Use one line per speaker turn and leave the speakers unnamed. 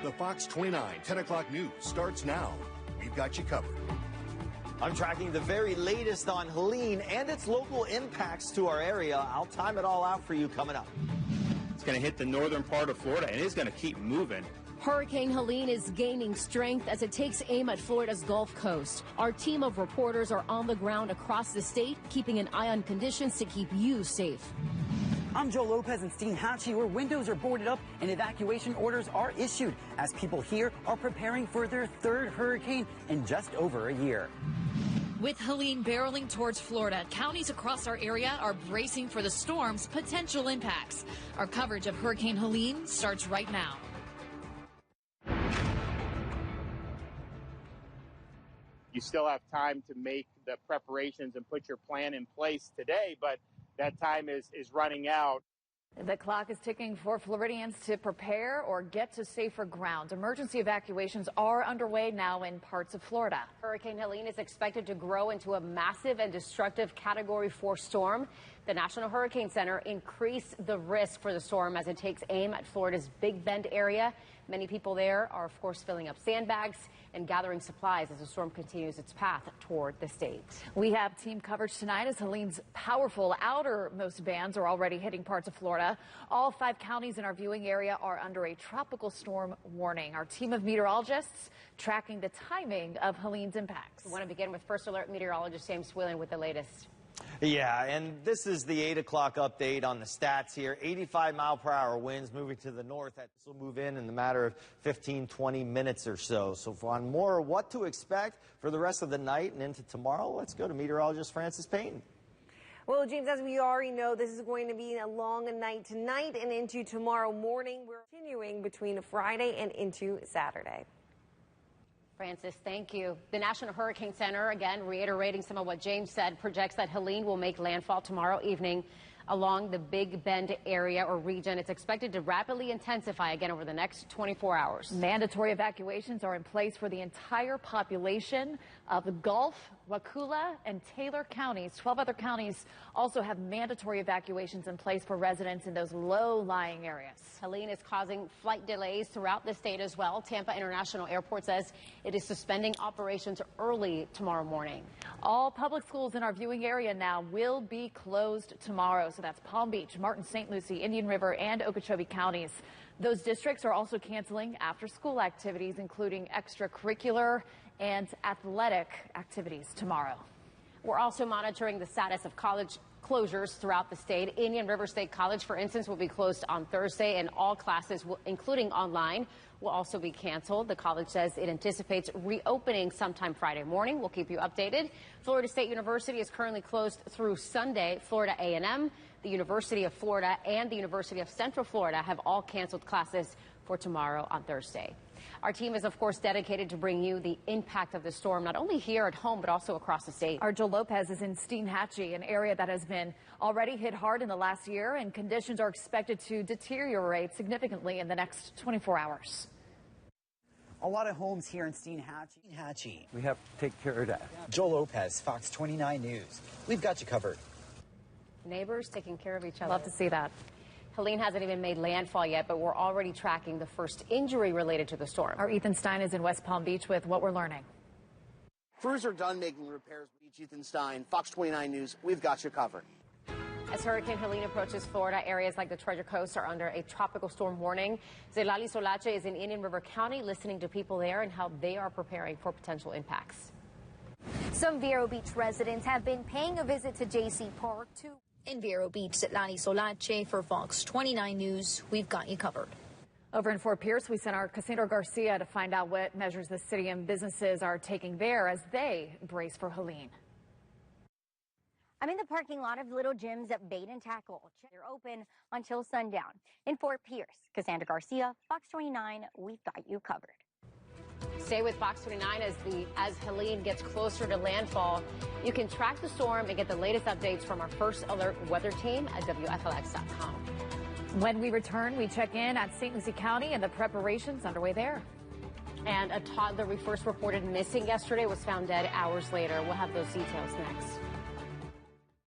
The Fox 29 10 o'clock news starts now. We've got you covered.
I'm tracking the very latest on Helene and its local impacts to our area. I'll time it all out for you coming up.
It's going to hit the northern part of Florida, and it's going to keep moving.
Hurricane Helene is gaining strength as it takes aim at Florida's Gulf Coast. Our team of reporters are on the ground across the state, keeping an eye on conditions to keep you safe.
I'm Joe Lopez in Steinhatchee, where windows are boarded up and evacuation orders are issued as people here are preparing for their third hurricane in just over a year.
With Helene barreling towards Florida, counties across our area are bracing for the storm's potential impacts. Our coverage of Hurricane Helene starts right now.
You still have time to make the preparations and put your plan in place today, but that time is running out.
The clock is ticking for Floridians to prepare or get to safer ground. Emergency evacuations are underway now in parts of Florida.
Hurricane Helene is expected to grow into a massive and destructive Category 4 storm. The National Hurricane Center increased the risk for the storm as it takes aim at Florida's Big Bend area. Many people there are, of course, filling up sandbags and gathering supplies as the storm continues its path toward the state.
We have team coverage tonight as Helene's powerful outermost bands are already hitting parts of Florida. All 5 counties in our viewing area are under a tropical storm warning. Our team of meteorologists tracking the timing of Helene's impacts.
We want to begin with First Alert meteorologist James Whelan with the latest.
Yeah, and this is the 8 o'clock update on the stats here. 85-mile-per-hour winds moving to the north. This will move in the matter of 15, 20 minutes or so. So on more what to expect for the rest of the night and into tomorrow, let's go to meteorologist Francis Payton.
Well, James, as we already know, this is going to be a long night tonight and into tomorrow morning. We're continuing between Friday and into Saturday.
Francis, thank you. The National Hurricane Center, again, reiterating some of what James said, projects that Helene will make landfall tomorrow evening along the Big Bend area or region. It's expected to rapidly intensify again over the next 24 hours.
Mandatory evacuations are in place for the entire population of the Gulf, Wakulla, and Taylor counties. 12 other counties also have mandatory evacuations in place for residents in those low-lying areas.
Helene is causing flight delays throughout the state as well. Tampa International Airport says it is suspending operations early tomorrow morning.
All public schools in our viewing area now will be closed tomorrow. So that's Palm Beach, Martin, St. Lucie, Indian River, and Okeechobee counties. Those districts are also canceling after-school activities, including extracurricular and athletic activities tomorrow.
We're also monitoring the status of college closures throughout the state. Indian River State College, for instance, will be closed on Thursday, and all classes, including online, will also be canceled. The college says it anticipates reopening sometime Friday morning. We'll keep you updated. Florida State University is currently closed through Sunday. Florida A&M, the University of Florida, and the University of Central Florida have all canceled classes for tomorrow on Thursday. Our team is, of course, dedicated to bring you the impact of the storm, not only here at home, but also across the state.
Our Joe Lopez is in Steinhatchee, an area that has been already hit hard in the last year, and conditions are expected to deteriorate significantly in the next 24 hours.
A lot of homes here in Steinhatchee. We have to take care of that. Joe Lopez, Fox 29 News. We've got you covered.
Neighbors taking care of each other.
Love to see that.
Helene hasn't even made landfall yet, but we're already tracking the first injury related to the storm.
Our Ethan Stein is in West Palm Beach with what we're learning.
Crews are done making repairs. Ethan Stein, Fox 29 News. We've got you covered.
As Hurricane Helene approaches Florida, areas like the Treasure Coast are under a tropical storm warning. Zelali Solache is in Indian River County, listening to people there and how they are preparing for potential impacts.
Some Vero Beach residents have been paying a visit to J.C. Park to. In Vero Beach, Zelali Solache for Fox 29 News. We've got you covered.
Over in Fort Pierce, we sent our Cassandra Garcia to find out what measures the city and businesses are taking there as they brace for Helene.
I'm in the parking lot of Little Jim's at Bait and Tackle. They're open until sundown. In Fort Pierce, Cassandra Garcia, Fox 29, we've got you covered.
Stay with Fox 29 as Helene gets closer to landfall. You can track the storm and get the latest updates from our First Alert weather team at WFLX.com.
When we return, we check in at St. Lucie County and the preparations underway there.
And a toddler we first reported missing yesterday was found dead hours later. We'll have those details next.